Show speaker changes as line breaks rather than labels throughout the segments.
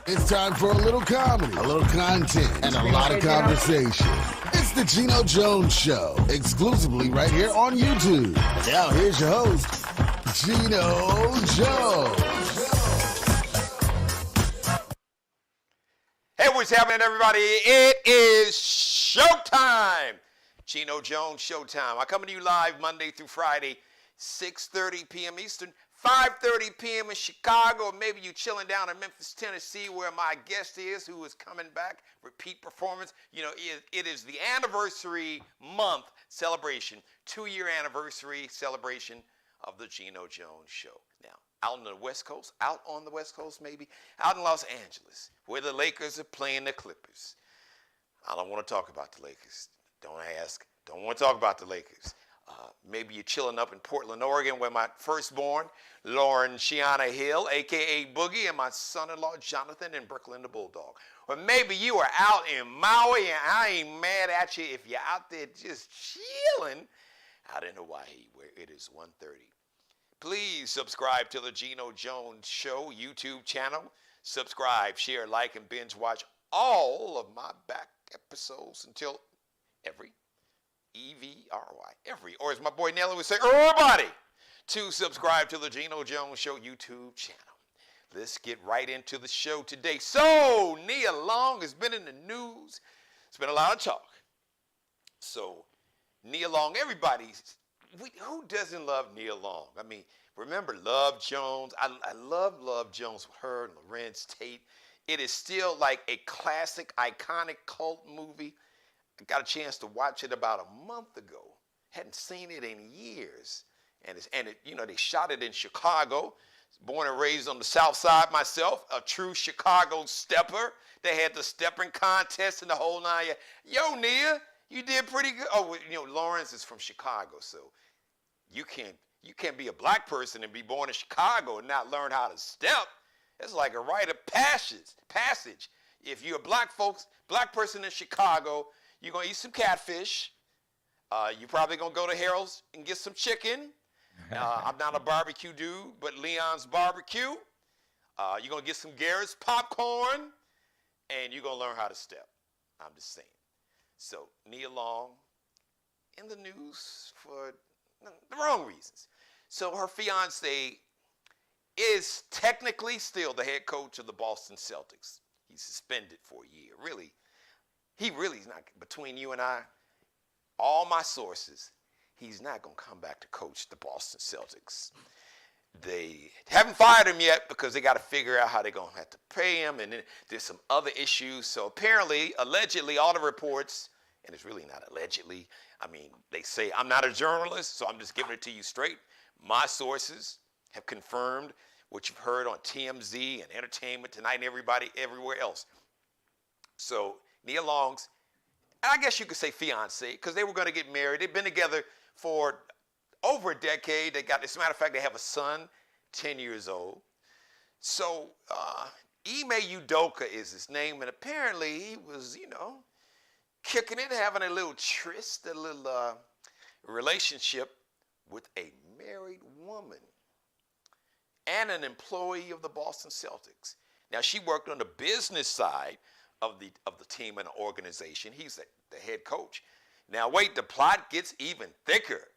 It's time for a little comedy, a little content, and a lot of conversation. It's the Geno Jones Show, exclusively right here on YouTube. Now here's your host, Geno Jones.
Hey, what's happening, everybody? It is showtime. Geno Jones Showtime. I come to you live Monday through Friday, 6:30 p.m. Eastern, 5:30 p.m. in Chicago, or maybe you're chilling down in Memphis, Tennessee, where my guest is, who is coming back, repeat performance. You know, it is the anniversary month celebration, 2-year anniversary celebration of the Geno Jones Show. Now, out on the West Coast, out in Los Angeles, where the Lakers are playing the Clippers. I don't want to talk about the Lakers. Don't ask. Don't want to talk about the Lakers. Maybe you're chilling up in Portland, Oregon, where my firstborn, Lauren Shiana Hill, a.k.a. Boogie, and my son-in-law, Jonathan, in Brooklyn, the Bulldog. Or maybe you are out in Maui, and I ain't mad at you if you're out there just chilling out in Hawaii, where it is 1:30. Please subscribe to the Geno Jones Show YouTube channel. Subscribe, share, like, and binge watch all of my back episodes until every, E-V-R-Y, every, or as my boy Nelly would say, everybody, to subscribe to the Geno Jones Show YouTube channel. Let's get right into the show today. So, Nia Long has been in the news. It's been a lot of talk. So, Nia Long, who doesn't love Nia Long? I mean, remember Love Jones? I love Love Jones with her and Lorenz Tate. It is still like a classic, iconic cult movie. I got a chance to watch it about a month ago. Hadn't seen it in years. And they shot it in Chicago. Born and raised on the South Side myself, a true Chicago stepper. They had the stepping contest and the whole nine. Yo, Nia, you did pretty good. Oh, Lawrence is from Chicago, so you can't be a black person and be born in Chicago and not learn how to step. It's like a rite of passage. If you're a black person in Chicago, you're going to eat some catfish. You're probably going to go to Harold's and get some chicken. I'm not a barbecue dude, but Leon's Barbecue. You're going to get some Garrett's popcorn, and you're going to learn how to step. I'm just saying. So, Nia Long in the news for the wrong reasons. So, her fiance is technically still the head coach of the Boston Celtics. He's suspended for a year. He really is not, between you and I, all my sources, he's not going to come back to coach the Boston Celtics. They haven't fired him yet because they got to figure out how they're going to have to pay him, and then there's some other issues. So apparently, allegedly, all the reports, and it's really not allegedly, I mean, they say I'm not a journalist, so I'm just giving it to you straight. My sources have confirmed what you've heard on TMZ and Entertainment Tonight and everywhere else. So Nia Long's, I guess you could say fiance, because they were going to get married. They've been together for over a decade. As a matter of fact, they have a son, 10 years old. So Ime Udoka is his name, and apparently he was, kicking it, having a little tryst, a little relationship with a married woman and an employee of the Boston Celtics. Now, she worked on the business side of the team and the organization. He's the head coach. Now, wait, the plot gets even thicker.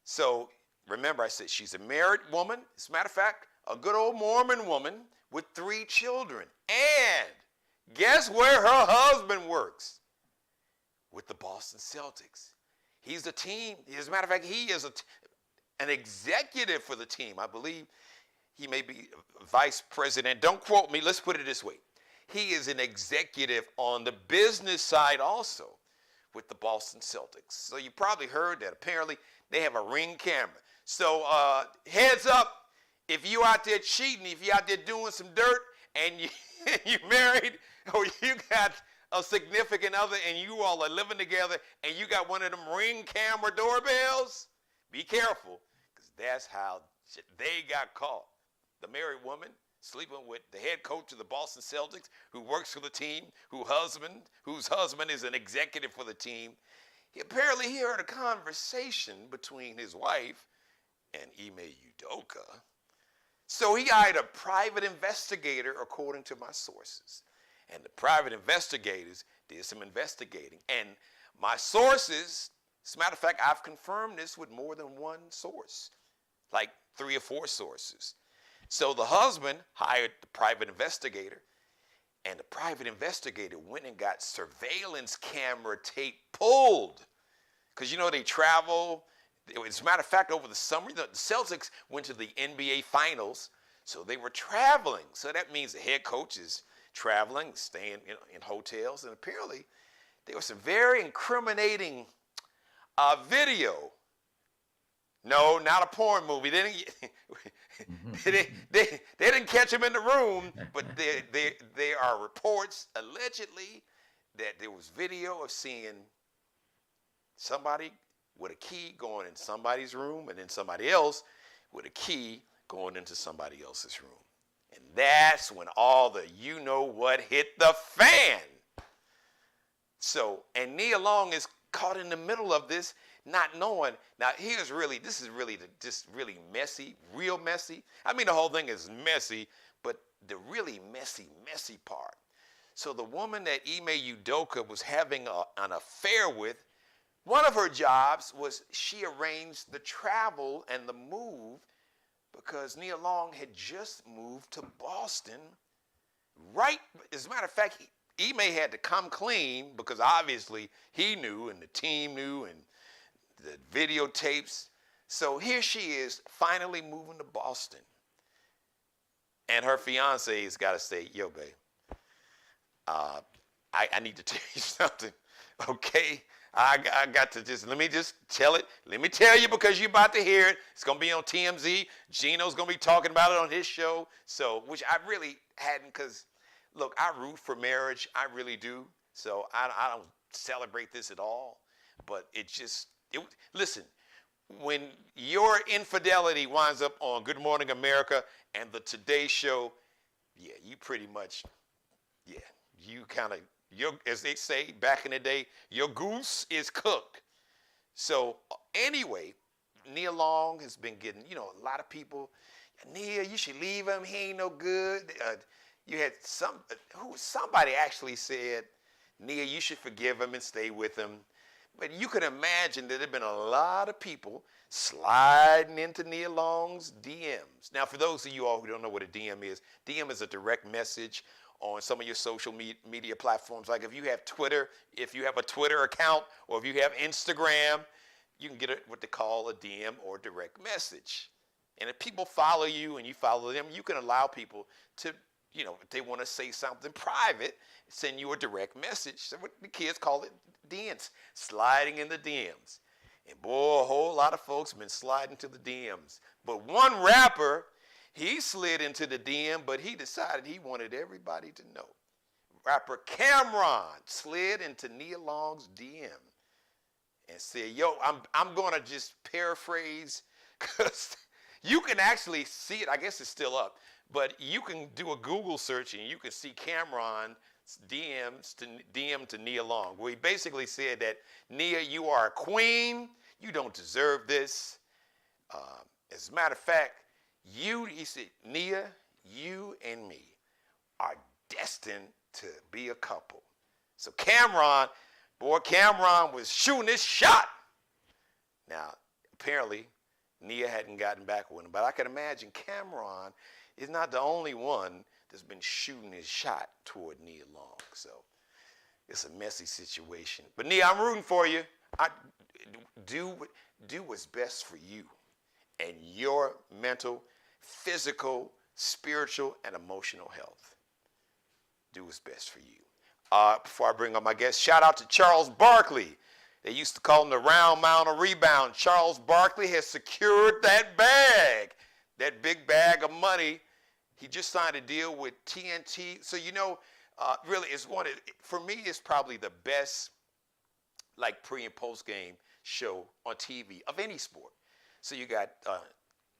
So, remember I said she's a married woman. As a matter of fact, a good old Mormon woman with 3 children. And guess where her husband works? With the Boston Celtics. He's the team. As a matter of fact, he is an executive for the team. I believe he may be vice president. Don't quote me. Let's put it this way. He is an executive on the business side also with the Boston Celtics. So you probably heard that apparently they have a Ring camera. So heads up, if you out there cheating, if you out there doing some dirt and you married or you got a significant other and you all are living together and you got one of them Ring camera doorbells, be careful, because that's how they got caught. The married woman sleeping with the head coach of the Boston Celtics, who works for the team, whose husband is an executive for the team. Apparently he heard a conversation between his wife and Ime Udoka So he hired a private investigator, according to my sources. And the private investigators did some investigating. And my sources, as a matter of fact, I've confirmed this with more than one source, like 3 or 4 sources. So the husband hired the private investigator, and the private investigator went and got surveillance camera tape pulled. Because, you know, they travel. As a matter of fact, over the summer, the Celtics went to the NBA Finals, so they were traveling. So that means the head coach is traveling, staying in hotels, and apparently there was some very incriminating video. No, not a porn movie. They didn't catch him in the room, but there are reports allegedly that there was video of seeing somebody with a key going in somebody's room, and then somebody else with a key going into somebody else's room. And that's when all the you-know-what hit the fan. So, and Nia Long is caught in the middle of this, not knowing. Now, this is really just really messy, real messy. I mean, the whole thing is messy, but the really messy part. So the woman that Ime Udoka was having an affair with, one of her jobs was she arranged the travel and the move because Nia Long had just moved to Boston. Right, as a matter of fact, Ime had to come clean because obviously he knew and the team knew and the videotapes. So here she is finally moving to Boston. And her fiance has got to say, yo, babe, I need to tell you something, okay? I got to let me just tell it. Let me tell you because you're about to hear it. It's going to be on TMZ. Geno's going to be talking about it on his show. So, which I really hadn't because, look, I root for marriage. I really do. So I don't celebrate this at all. But listen, when your infidelity winds up on Good Morning America and the Today Show, yeah, you pretty much, yeah, you kind of, as they say back in the day, your goose is cooked. So anyway, Nia Long has been getting, a lot of people, Nia, you should leave him. He ain't no good. You had somebody actually said, Nia, you should forgive him and stay with him. But you can imagine that there have been a lot of people sliding into Nia Long's DMs. Now, for those of you all who don't know what a DM is a direct message on some of your social media platforms. Like if you have Twitter, if you have a Twitter account, or if you have Instagram, you can get what they call a DM or direct message. And if people follow you and you follow them, you can allow people to, if they want to say something private, send you a direct message. So what the kids call it DMs, sliding in the DMs. And boy, a whole lot of folks have been sliding to the DMs. But one rapper, he slid into the DM, but he decided he wanted everybody to know. Rapper Cameron slid into Nia Long's DM and said, yo, I'm going to just paraphrase, because you can actually see it. I guess it's still up. But you can do a Google search and you can see Cameron's DM to Nia Long, where he basically said that, Nia, you are a queen. You don't deserve this. As a matter of fact, he said, Nia, you and me are destined to be a couple. So Cameron was shooting his shot. Now, apparently, Nia hadn't gotten back with him, but I can imagine Cameron is not the only one that's been shooting his shot toward Nia Long. So it's a messy situation. But Nia, I'm rooting for you. Do what's best for you and your mental, physical, spiritual, and emotional health. Do what's best for you. Before I bring on my guest, shout out to Charles Barkley. They used to call him the round mound of rebound. Charles Barkley has secured that bag, that big bag of money. He just signed a deal with TNT. So, really, for me, it's probably the best, like, pre and post game show on TV of any sport. So you got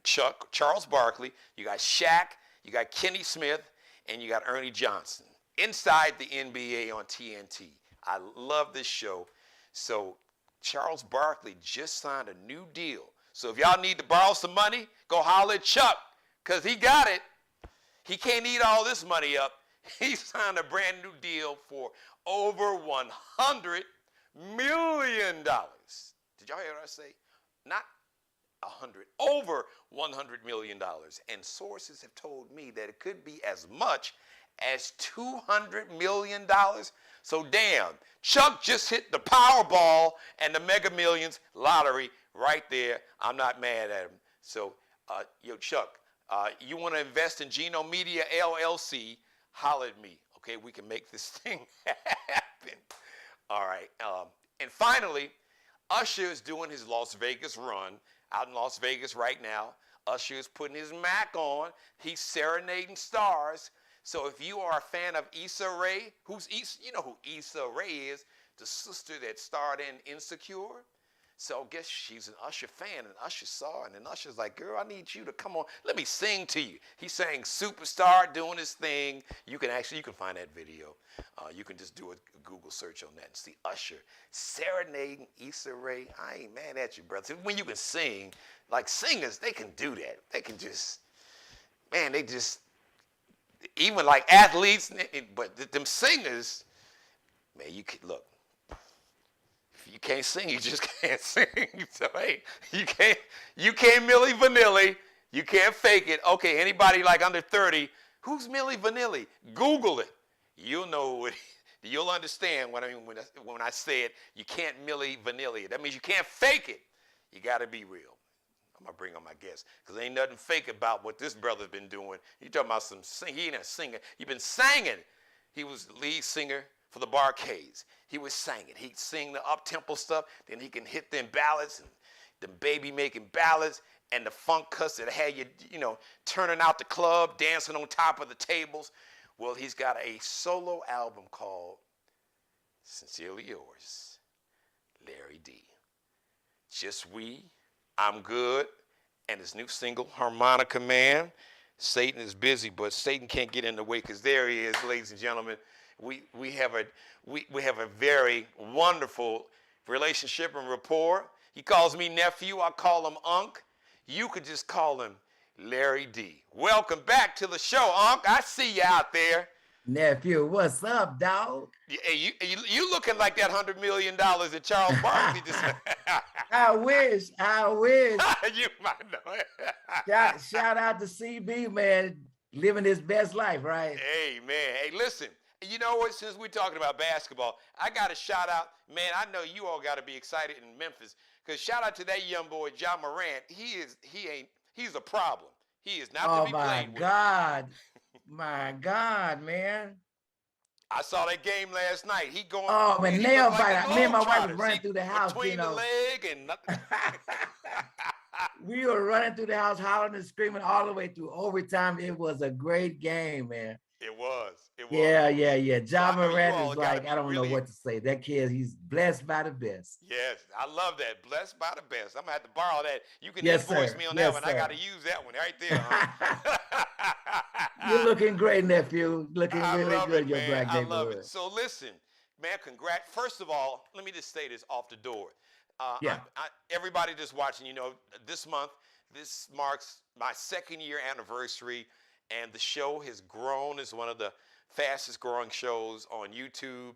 Charles Barkley, you got Shaq, you got Kenny Smith, and you got Ernie Johnson inside the NBA on TNT. I love this show. So Charles Barkley just signed a new deal. So if y'all need to borrow some money, go holler at Chuck. because he got it. He can't eat all this money up. He signed a brand new deal for over $100 million. Did y'all hear what I say? Not 100, over $100 million. And sources have told me that it could be as much as $200 million. So damn, Chuck just hit the Powerball and the Mega Millions lottery right there. I'm not mad at him. So, yo, Chuck, you want to invest in Geno Media LLC, holler at me. Okay, we can make this thing happen. All right. And finally, Usher is doing his Las Vegas run out in Las Vegas right now. Usher is putting his Mac on. He's serenading stars. So if you are a fan of Issa Rae, you know who Issa Rae is, the sister that starred in Insecure. So I guess she's an Usher fan, and Usher saw her, and then Usher's like, girl, I need you to come on, let me sing to you. He sang Superstar, doing his thing. You can find that video. You can just do a Google search on that and see Usher serenading Issa Rae. I ain't mad at you, brother. When you can sing, like singers, they can do that. They can just, man, even like athletes, but them singers, man, you can, look, you can't sing, you just can't sing. So hey, you can't Milli Vanilli, you can't fake it. Okay, anybody like under 30, who's Milli Vanilli? Google it. You'll know what, you'll understand what I mean when I say it. You can't Milli Vanilli. That means you can't fake it. You gotta be real. I'm gonna bring on my guest, because ain't nothing fake about what this brother's been doing. You talking about some singing, he ain't a singer. He been singing. He was the lead singer for the Barcades. He was singing. He'd sing the up-tempo stuff, then he can hit them ballads and the baby making ballads and the funk cuts that had you, turning out the club, dancing on top of the tables. Well, he's got a solo album called Sincerely Yours, Larry D. Just We, I'm Good, and his new single, Harmonica Man. Satan is busy, but Satan can't get in the way, because there he is, ladies and gentlemen. We have a very wonderful relationship and rapport. He calls me nephew. I call him Unc. You could just call him Larry D. Welcome back to the show, Unc. I see you out there.
Nephew, what's up, dog?
Hey, you looking like that $100 million that Charles Barkley just.
I wish.
You might know.
Shout out to CB, man, living his best life, right?
Hey, man. Hey, listen. You know what? Since we're talking about basketball, I got to shout out. Man, I know you all got to be excited in Memphis, because shout out to that young boy, Ja Morant. He's a problem. He is not to be played with.
My God, man.
I saw that game last night. He going.
Oh, man, nail biter. Me and my wife was running through the house.
Between the leg and nothing.
We were running through the house, hollering and screaming all the way through overtime. It was a great game, man.
It was.
Yeah. Ja Morant is like, I don't know what to say. That kid, he's blessed by the best.
Yes, I love that. Blessed by the best. I'm going to have to borrow that. You can
yes,
invoice
sir.
me on
yes,
that one.
Sir.
I got to use that one right there. Huh?
You're looking great, nephew. Looking really good in your black neighborhood.
I love it. So listen, man, congrats. First of all, let me just say this off the door. Everybody just watching, this month, this marks my 2nd year anniversary, and the show has grown. It's one of the fastest growing shows on YouTube.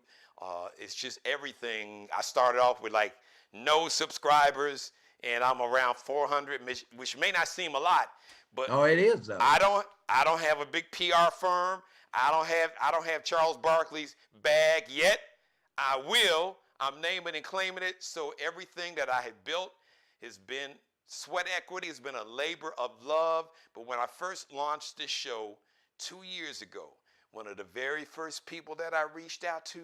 It's just everything. I started off with like no subscribers, and I'm around 400, which may not seem a lot, but
it is though.
I don't have a big PR firm. I don't have Charles Barkley's bag yet. I will. I'm naming and claiming it. So everything that I had built has been sweat equity. It's been a labor of love. But when I first launched this show 2 years ago, one of the very first people that I reached out to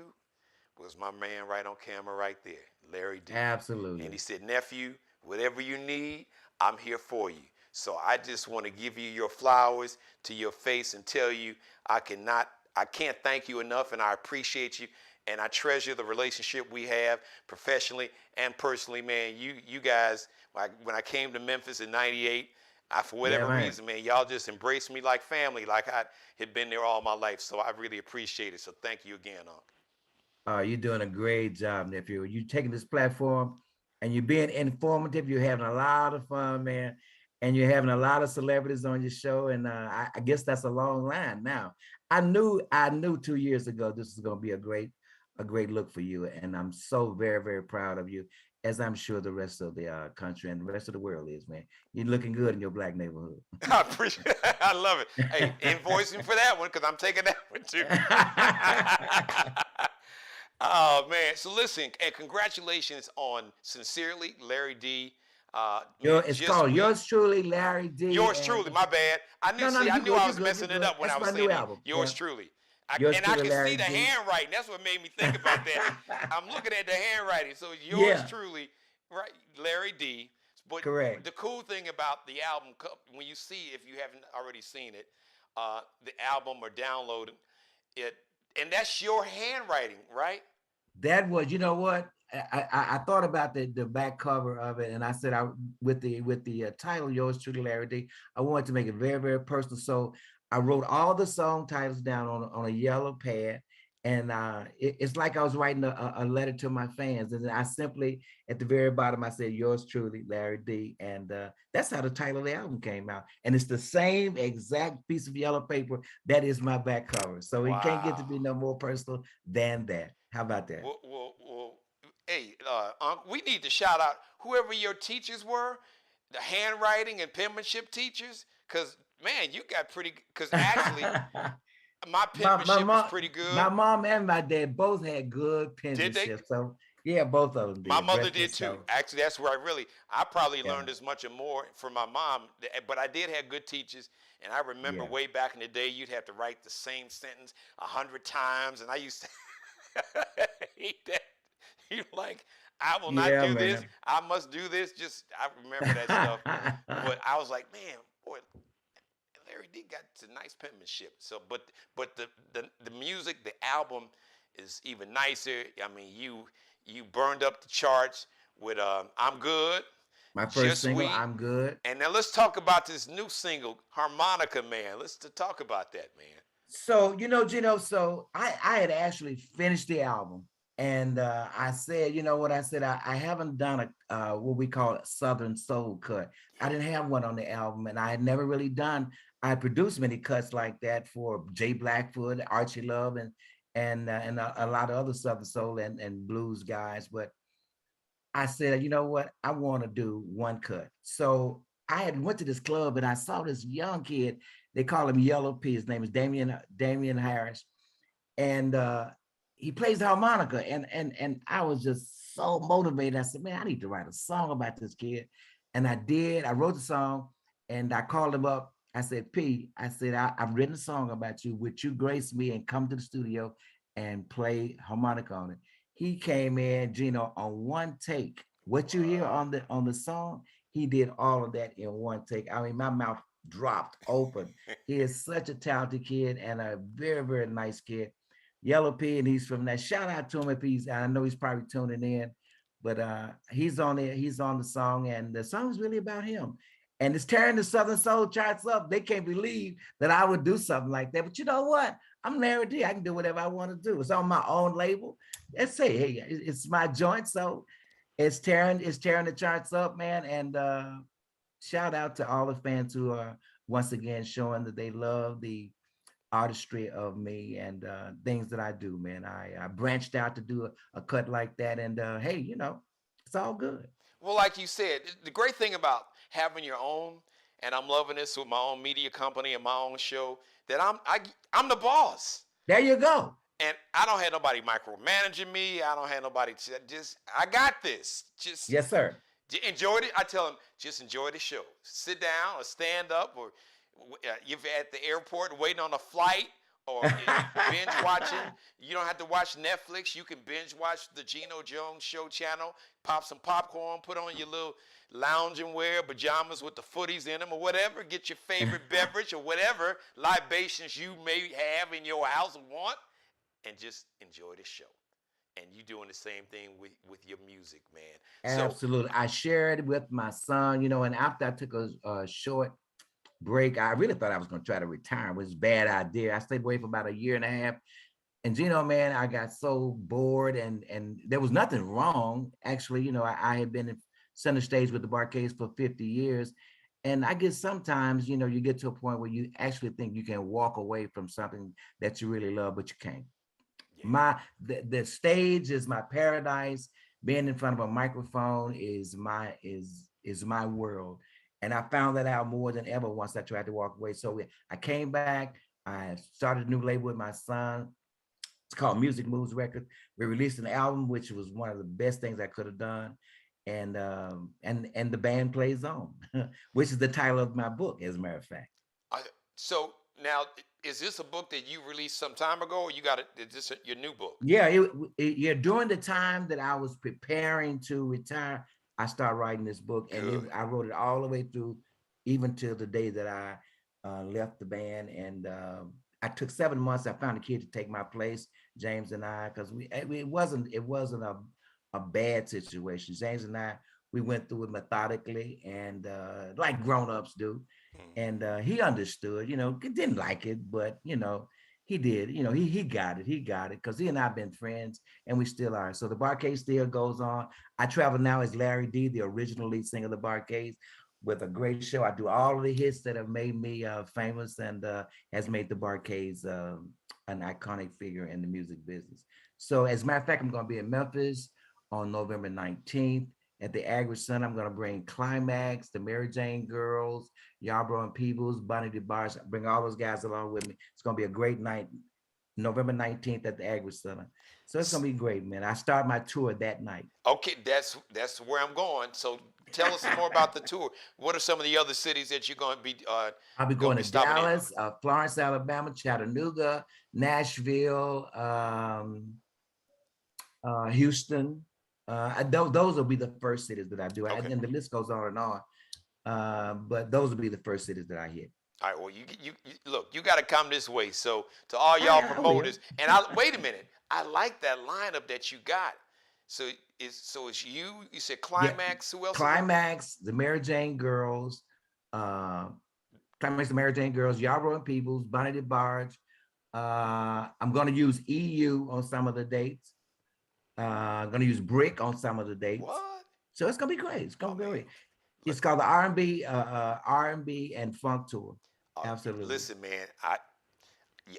was my man right on camera right there, Larry D.
Absolutely.
And he said, nephew, whatever you need, I'm here for you. So I just want to give you your flowers to your face and tell you I can't thank you enough, and I appreciate you, and I treasure the relationship we have professionally and personally, man. You guys, when I came to Memphis in '98, for whatever reason, man, y'all just embraced me like family, like I had been there all my life. So I really appreciate it. So thank you again, Unc.
You're doing a great job, nephew. You're taking this platform and you're being informative. You're having a lot of fun, man. and you're having a lot of celebrities on your show, and I guess that's a long line now. I knew 2 years ago this was going to be a great look for you, and I'm so very, very proud of you, as I'm sure the rest of the country and the rest of the world is, man. You're looking good in your black neighborhood.
I appreciate it. I love it. Hey, invoicing for that one, because I'm taking that one too. Oh, man. So listen, and congratulations on Sincerely, Larry D.
It's called Yours Truly, Larry D.
Yours Truly, my bad. I knew I was messing it up when I was saying Yours Truly. I can see the handwriting. That's what made me think about that. I'm looking at the handwriting. So Yours Truly, right, Larry D. But
correct.
The cool thing about the album, when you see, if you haven't already seen it, the album or download it, and that's your handwriting, right?
That was, you know what? I thought about the back cover of it, and I said, with the title Yours Truly, Larry D, I wanted to make it very, very personal. So I wrote all the song titles down on a yellow pad, and it's like I was writing a letter to my fans. And I simply, at the very bottom, I said, Yours Truly, Larry D. And that's how the title of the album came out. And it's the same exact piece of yellow paper that is my back cover. So it can't get to be no more personal than that. How about that?
Well, hey, we need to shout out whoever your teachers were, the handwriting and penmanship teachers, because, man, you got pretty, because actually, my penmanship was pretty good.
My mom and my dad both had good penmanship. Did they? So, yeah, both of them did.
My mother did too. Actually, that's where I probably learned as much or more from my mom, but I did have good teachers. And I remember way back in the day, you'd have to write the same sentence 100 times. And I used to hate that. You like, I will not do this. I must do this. I remember that stuff. But I was like, man, boy, Larry D got some nice penmanship. So, but the music, the album is even nicer. I mean, you burned up the charts with I'm Good.
My first single, I'm Good.
And now let's talk about this new single, Harmonica Man. Let's talk about that, man.
So, Geno, so I had actually finished the album. And I said, you know what? I said, I haven't done what we call a Southern soul cut. I didn't have one on the album, and I had never really I produced many cuts like that for Jay Blackfoot, Archie Love, and a lot of other Southern soul and blues guys. But I said, you know what? I want to do one cut. So I had went to this club, and I saw this young kid. They call him Yellow P. His name is Damian Harris. And he plays the harmonica, and I was just so motivated. I said, man, I need to write a song about this kid. And I did. I wrote the song, and I called him up. I said, P, I said, I've written a song about you. Would you grace me and come to the studio and play harmonica on it? He came in, Geno, on one take. What you hear on the song, he did all of that in one take. I mean, my mouth dropped open. He is such a talented kid and a very, very nice kid. Yellow P, and he's from that. Shout out to him if I know he's probably tuning in, but he's on there. He's on the song, and the song is really about him. And it's tearing the Southern Soul charts up. They can't believe that I would do something like that. But you know what? I'm Larry D. I can do whatever I want to do. It's on my own label. Let's say, hey, it's my joint, so it's tearing the charts up, man. And shout out to all the fans who are once again showing that they love the artistry of me and things that I do, man. I branched out to do a cut like that, and hey, it's all good.
Well, like you said, the great thing about having your own, and I'm loving this with my own media company and my own show, that I'm the boss.
There you go.
And I don't have nobody micromanaging me. I don't have nobody I got this.
Yes, sir.
Enjoy it. I tell them, just enjoy the show. Sit down or stand up, or you're at the airport waiting on a flight, or binge watching. You don't have to watch Netflix. You can binge watch the Geno Jones Show channel, pop some popcorn, put on your little lounging wear, pajamas with the footies in them or whatever. Get your favorite beverage or whatever libations you may have in your house and want, and just enjoy the show. And you doing the same thing with your music, man.
Absolutely. I shared it with my son, and after I took a short break, I really thought I was going to try to retire. It was a bad idea. I stayed away for about a year and a half. And Geno, man, I got so bored, and there was nothing wrong. Actually, I had been in center stage with the Barcades for 50 years. And I guess sometimes, you get to a point where you actually think you can walk away from something that you really love, but you can't.
Yeah.
The stage is my paradise. Being in front of a microphone is my world. And I found that out more than ever once I tried to walk away. So I came back. I started a new label with my son. It's called Music Moves Records. We released an album, which was one of the best things I could have done. And the band plays on, which is the title of my book, as a matter of fact.
So now, is this a book that you released some time ago, or you got it? Is this your new book?
Yeah, yeah. During the time that I was preparing to retire, I started writing this book, and I wrote it all the way through, even till the day that I left the band. And I took 7 months. I found a kid to take my place, James and I, because it wasn't a bad situation. James and I, we went through it methodically and like grown-ups do. And he understood, didn't like it, but he did, he got it. He got it because he and I have been friends, and we still are. So the Barcade still goes on. I travel now as Larry D, the original lead singer of the Barcades, with a great show. I do all of the hits that have made me famous and has made the Barcades an iconic figure in the music business. So as a matter of fact, I'm going to be in Memphis on November 19th. At the Agri Center, I'm going to bring Climax, the Mary Jane Girls, Yarbrough and Peebles, Bonnie DeBarge, bring all those guys along with me. It's going to be a great night, November 19th at the Agri Center. So it's going to be great, man. I start my tour that night.
Okay, that's where I'm going. So tell us more about the tour. What are some of the other cities that you're going to be
I'll be going to Dallas, Florence, Alabama, Chattanooga, Nashville, Houston. Those will be the first cities that I do. Okay. And the list goes on and on. But those will be the first cities that I hit.
All right. Well, you look, you got to come this way. So to all y'all promoters, and wait a minute, I like that lineup that you got. So it's you. You said Climax. Yeah. Who else?
Climax, the Mary Jane Girls, Climax, the Mary Jane Girls, Yarbrough and Peebles, Bonnie DeBarge. I'm going to use EU on some of the dates. I'm going to use Brick on some of the dates.
What?
So it's going to be great. It's going to be great. It's called the R&B and Funk Tour. Absolutely.
Listen, man,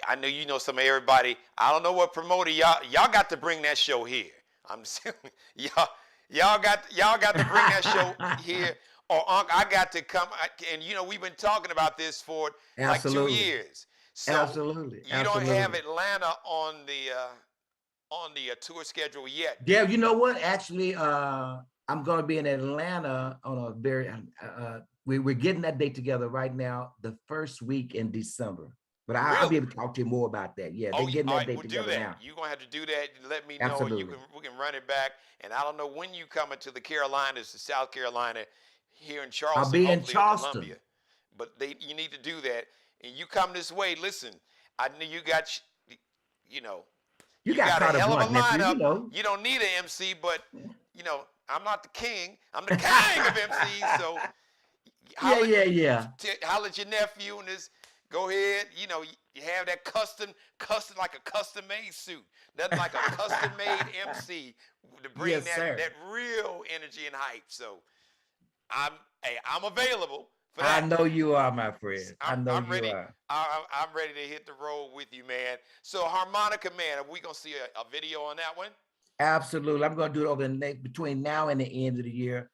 I know you know some of everybody. I don't know what promoter y'all got to bring that show here. I'm saying y'all got to bring that show here. Or I got to come, and we've been talking about this for like 2 years. So
Absolutely.
You don't have Atlanta on the tour schedule yet.
Yeah, you know what? Actually, I'm going to be in Atlanta on a very. We're getting that date together right now, the first week in December. But I'll be able to talk to you more about that. Yeah, they're getting that date together now.
You're gonna have to do that. Let me know.
Absolutely.
We can run it back. And I don't know when you coming to the Carolinas, to South Carolina, here in Charleston.
I'll be in Charleston.
Columbia. But you need to do that. And you come this way. Listen, I know you got, you got a hell of a lineup. You don't need an MC, but I'm not the king. I'm the king of MCs. So
yeah.
Holler at your nephew and this. Go ahead. You have that custom like a custom made suit. Nothing like a custom made MC to bring that real energy and hype. So I'm available.
I know you are, my friend. I'm ready.
I'm ready to hit the road with you, man. So Harmonica Man, are we gonna see a video on that one?
Absolutely. I'm gonna do it over between now and the end of the year.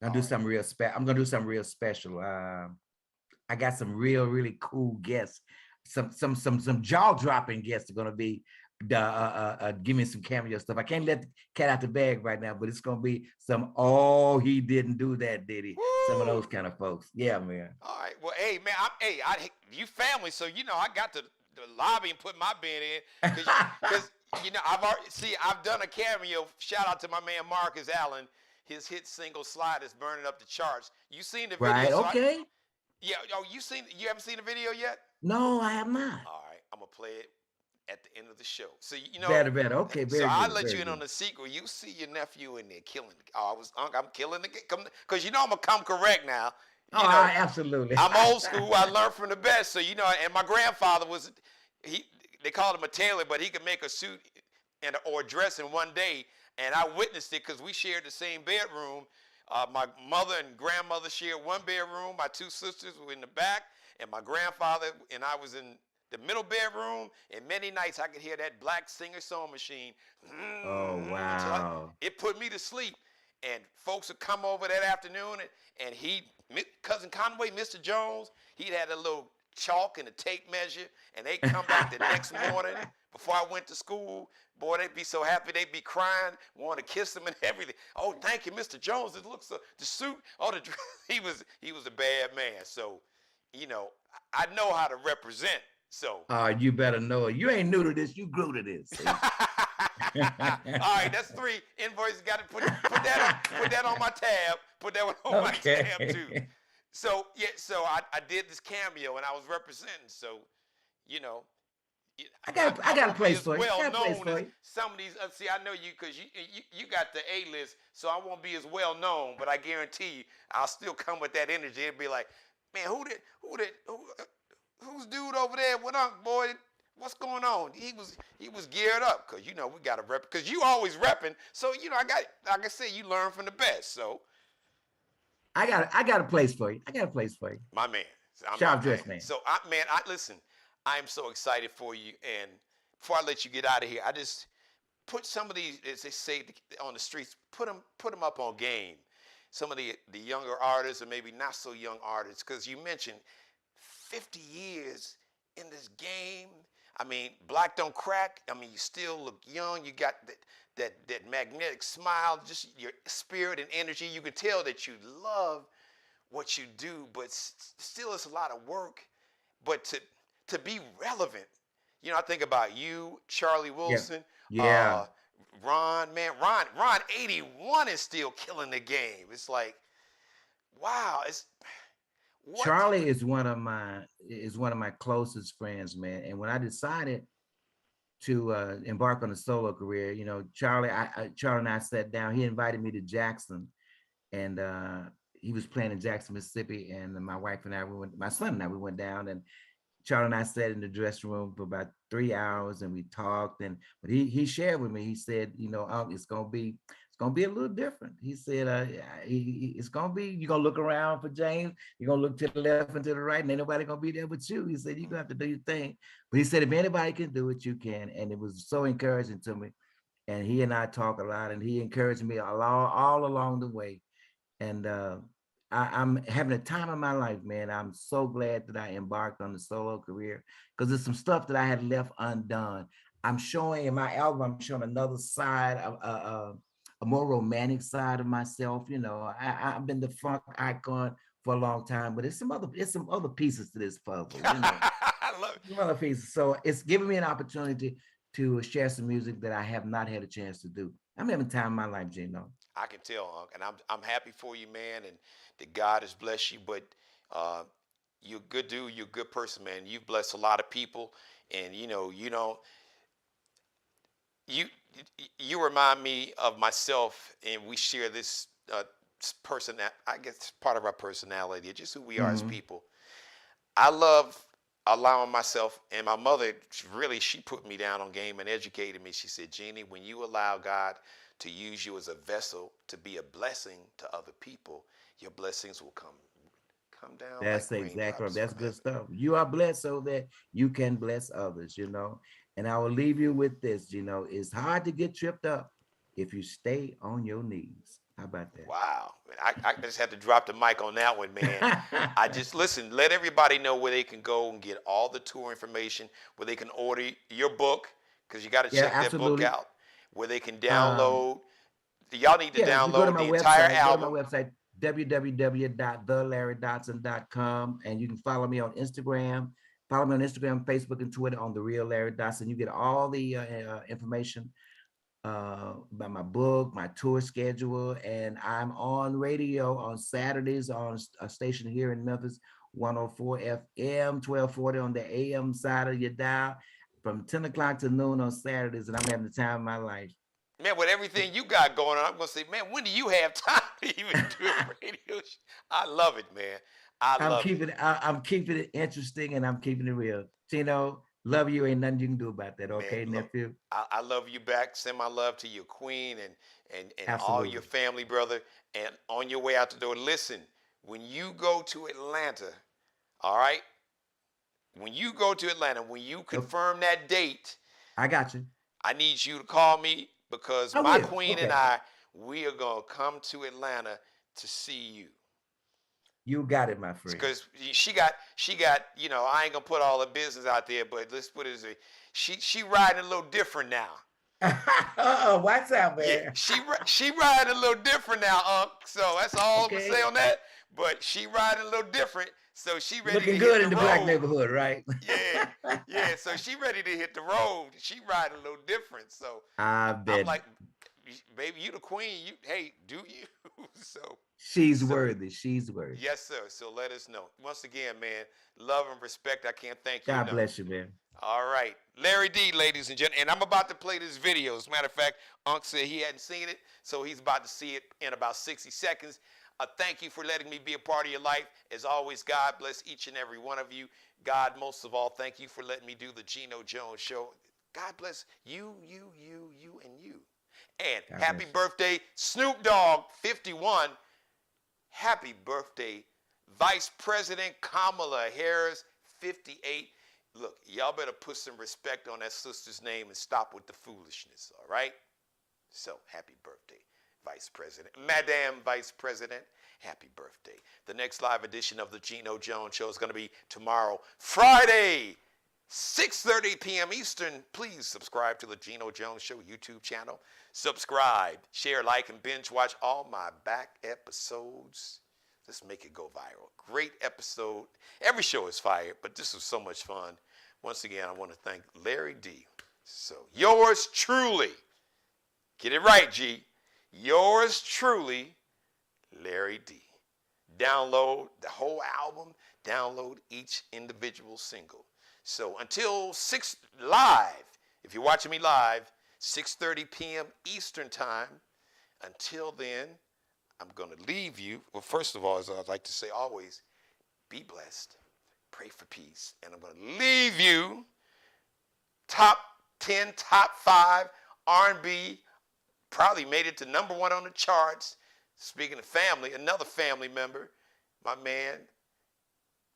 I'm gonna do something real special. I got some really cool guests. Some jaw-dropping guests are gonna be give me some cameo stuff. I can't let the cat out the bag right now, but it's gonna be some. Oh, he didn't do that, did he? Woo! Some of those kind of folks. Yeah, man.
All right. Well, hey, man. You family, so I got to the lobby and put my bid in because I've done a cameo. Shout out to my man Marcus Allen. His hit single "Slide" is burning up the charts. You seen the video?
Right. Okay.
Yeah. Oh, you haven't seen the video yet?
No, I have not.
All right. I'm gonna play it at the end of the show. So
better. Okay, very
so
good.
I'll let you in on the secret. You see your nephew in there killing. I'm killing the game because I'm gonna come correct now.
Absolutely.
I'm old school. I learned from the best. So and my grandfather was they called him a tailor, but he could make a suit or a dress in one day. And I witnessed it because we shared the same bedroom My mother and grandmother shared one bedroom. My two sisters were in the back, and my grandfather and I was in the middle bedroom. And many nights I could hear that black singer sewing machine.
Oh,
Until
wow.
it put me to sleep. And folks would come over that afternoon, and Cousin Conway, Mr. Jones, he'd had a little chalk and a tape measure, and they'd come back the next morning before I went to school. Boy, they'd be so happy. They'd be crying, wanting to kiss them and everything. Oh, thank you, Mr. Jones. It looks so, the suit, oh, the he was a bad man. So, you know, I know how to represent. So.
You better know it. You ain't new to this. You grew to this.
All right, that's 3 invoices. Got to put that on my tab. Put that one on my tab too. So yeah, so I did this cameo and I was representing. So, you know,
I got a place for you.
Well known as some of these. See, I know you because you got the A list, so I won't be as well known. But I guarantee you, I'll still come with that energy. It'll be like, man, who's dude over there? What up, boy? What's going on? He was geared up because you know we got to rep because you always repping. So you know I got like I said, you learn from the best. So
I got a place for you.
My man.
Sharp dress man.
So listen. I am so excited for you. And before I let you get out of here, I just put some of these, as they say on the streets, put them up on game. Some of the younger artists or maybe not so young artists, because you mentioned 50 years in this game. I mean, black don't crack. I mean, you still look young. You got that magnetic smile, just your spirit and energy. You can tell that you love what you do, but still it's a lot of work. But to be relevant, you know, I think about you, Charlie Wilson,
yeah.
Ron, 81 is still killing the game. It's like, wow,
Charlie is one of my closest friends, man. And when I decided to embark on a solo career, you know, Charlie and I sat down. He invited me to Jackson, and he was playing in Jackson, Mississippi. And my wife and I, my son and I, we went down, and Charlie and I sat in the dressing room for about 3 hours, and we talked. But he shared with me. He said, you know, it's gonna be a little different. He said, it's gonna be. You're gonna look around for James. You're gonna look to the left and to the right, and ain't nobody gonna be there but you. He said, you're gonna have to do your thing. But he said, if anybody can do it, you can. And it was so encouraging to me. And he and I talk a lot, and he encouraged me all along the way. And I'm having a time of my life, man. I'm so glad that I embarked on the solo career because there's some stuff that I had left undone. I'm showing in my album, I'm showing another side of a more romantic side of myself. You know, I've been the funk icon for a long time, but it's some other pieces to this puzzle. You know,
I love it.
Some other pieces. So it's giving me an opportunity to share some music that I have not had a chance to do. I'm having time in my life, Geno.
I can tell, Unc, and I'm happy for you, man, and that God has blessed you. But you're a good dude. You're a good person, man. You've blessed a lot of people, and you remind me of myself, and we share this person that I guess part of our personality, it's just who we are as people. I love allowing myself, and my mother she put me down on game and educated me. She said, Jeannie, when you allow God to use you as a vessel to be a blessing to other people, your blessings will come down.
That's
like
exactly right. That's good
heaven.
stuff. You are blessed so that you can bless others, you know. And I will leave you with this, you know, it's hard to get tripped up if you stay on your knees. How about that?
Wow. I just had to drop the mic on that one, man. I just, listen, let everybody know where they can go and get all the tour information, where they can order your book, because you got to check that book out, where they can download. Y'all need to download the entire album.
Go to my website, www.thelarrydotson.com, and you can follow me on Instagram. Follow me on Instagram, Facebook, and Twitter on The Real Larry Dotson. You get all the information about my book, my tour schedule, and I'm on radio on Saturdays on a station here in Memphis, 104 FM, 1240 on the AM side of your dial, from 10 o'clock to noon on Saturdays, and I'm having the time of my life.
Man, with everything you got going on, I'm going to say, man, when do you have time to even do a radio show? I love it, man. I'm keeping it interesting, and I'm keeping it real. Geno,
Love you. Ain't nothing you can do about that. Okay,
Man, look,
nephew?
I love you back. Send my love to your queen and all your
Absolutely.
family, brother. And on your way out the door, listen, when you go to Atlanta, all right? When you go to Atlanta, when you confirm that date,
I got you.
I need you to call me because
I
my
will.
queen and
Okay.
we are going to come to Atlanta to see you.
You got it, my friend.
Because she got, I ain't gonna put all her business out there, but let's put it as she riding a little different now.
What's up, man?
Yeah, she riding a little different now, Unc. So that's all I'm gonna say on that. But she riding a little different, so she ready
Looking
to
good
hit
in
the
the
road.
black neighborhood, right?
Yeah. So she ready to hit the road. She riding a little different. So
I bet.
I'm like, baby, you the queen. Hey, do you? So.
She's worthy. She's worthy.
Yes, sir. So let us know. Once again, man, love and respect. I can't thank you
God
enough.
bless you, man.
All right. Larry D, ladies and gentlemen. And I'm about to play this video. As a matter of fact, Unc said he hadn't seen it, so he's about to see it in about 60 seconds. Thank you for letting me be a part of your life. As always, God bless each and every one of you. God, most of all, thank you for letting me do the Geno Jones Show. God bless you, and you. And
God
happy
bless you.
birthday, Snoop Dogg, 51. Happy birthday, Vice President Kamala Harris, 58. Look, y'all better put some respect on that sister's name and stop with the foolishness, all right? So, happy birthday, Vice President. Madam Vice President, happy birthday. The next live edition of the Geno Jones Show is going to be tomorrow, Friday, 6:30 p.m. Eastern. Please subscribe to the Geno Jones Show YouTube channel. Subscribe, share, like, and binge watch all my back episodes. Let's make it go viral. Great episode. Every show is fire, but this was so much fun. Once again, I want to thank Larry D. So, yours truly. Get it right, G. Yours truly, Larry D. Download the whole album. Download each individual single. So until 6 live, if you're watching me live, 6:30 p.m. Eastern time. Until then, I'm going to leave you. Well, first of all, as I'd like to say always, be blessed, pray for peace. And I'm going to leave you top 10, top 5 R&B, probably made it to number 1 on the charts. Speaking of family, another family member, my man,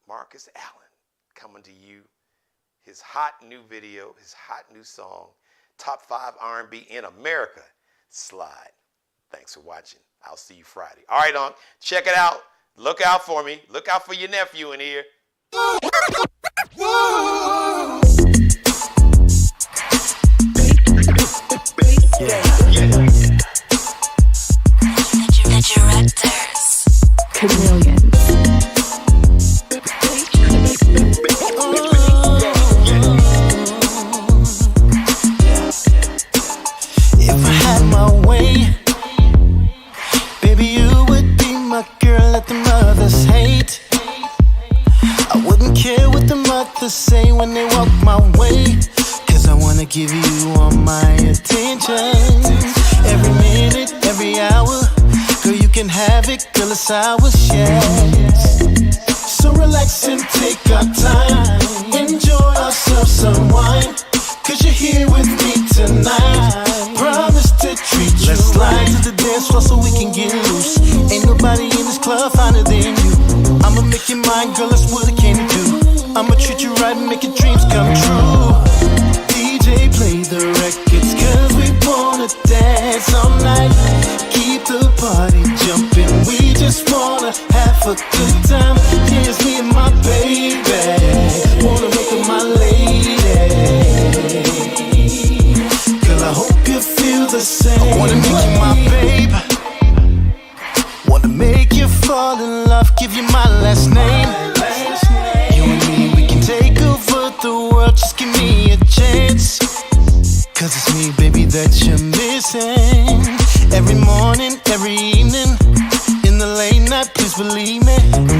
Marcus Allen, coming to you. His hot new video, his hot new song, top 5 R&B in America, Slide. Thanks for watching. I'll see you Friday. All right, Unc, check it out. Look out for me. Look out for your nephew in here.
The directors. Chameleons.
If I had my way, baby, you would be my girl that the mothers hate. I wouldn't care what the mothers say when they walk my way, 'cause I wanna give you all my attention. Every minute, every hour, girl, you can have it, girl, it's ours, yes. So relax and take our time, enjoy ourselves some wine, 'cause you're here with me tonight. Promise to treat you. Let's slide to the dance floor so we can get loose. Ain't nobody in this club finer than you. I'ma make you mine, girl, that's what I came to do. I'ma treat you right and make your dreams come true. DJ, play the records, 'cause we wanna dance all night. Keep the party jumping, we just wanna have a good time. Here's me and my baby, wanna make her my lady. Girl, I hope you feel the same. I wanna make you my babe, wanna make you fall in love, give you my last name. You and me, we can take over the world, just give me a chance. 'Cause it's me, baby, that you're missing. Every morning, every evening, in the late night, please believe me.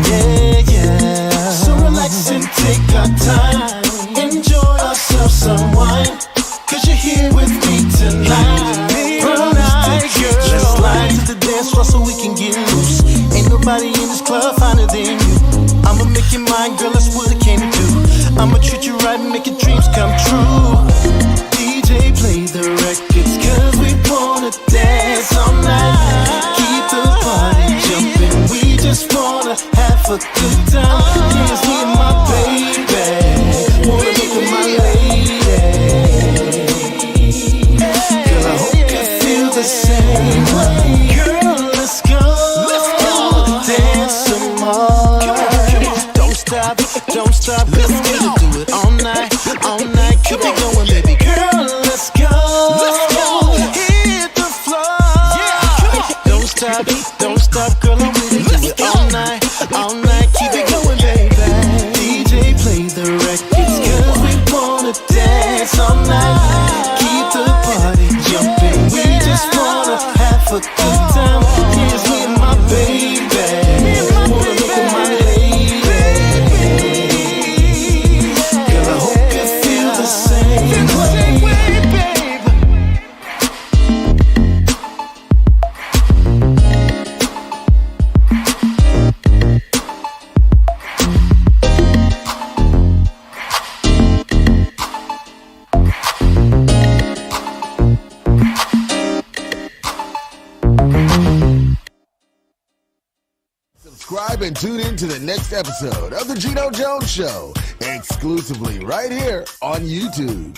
Yeah, yeah. So relax and take our time, enjoy ourselves some wine, 'cause you're here with me tonight. Let's slide to the dance floor so we can get loose. Ain't nobody in this club finer than you. I'ma make you mine, girl, that's what I came to do. I'ma treat you right might make your dreams come true. DJ, play the records, cause we wanna dance all night. Keep the party jumping, we just wanna have a good time. Here's me and my baby, wanna look at my lady. Girl, I hope you feel the same way. Girl, let's go, dance some more. Don't stop, let's get it, do it all night, keep it going, baby girl, let's go, hit the floor, don't stop, girl, I'm with it, do it all night, keep it going, baby. DJ, play the records, cause we wanna dance all night, keep the party jumping, we just wanna have a good time. Here's me and my baby, wanna look at my lady. Girl, I hope you feel the same way, babe.
Subscribe and tune in to the next episode of The Geno Jones Show, exclusively right here on YouTube.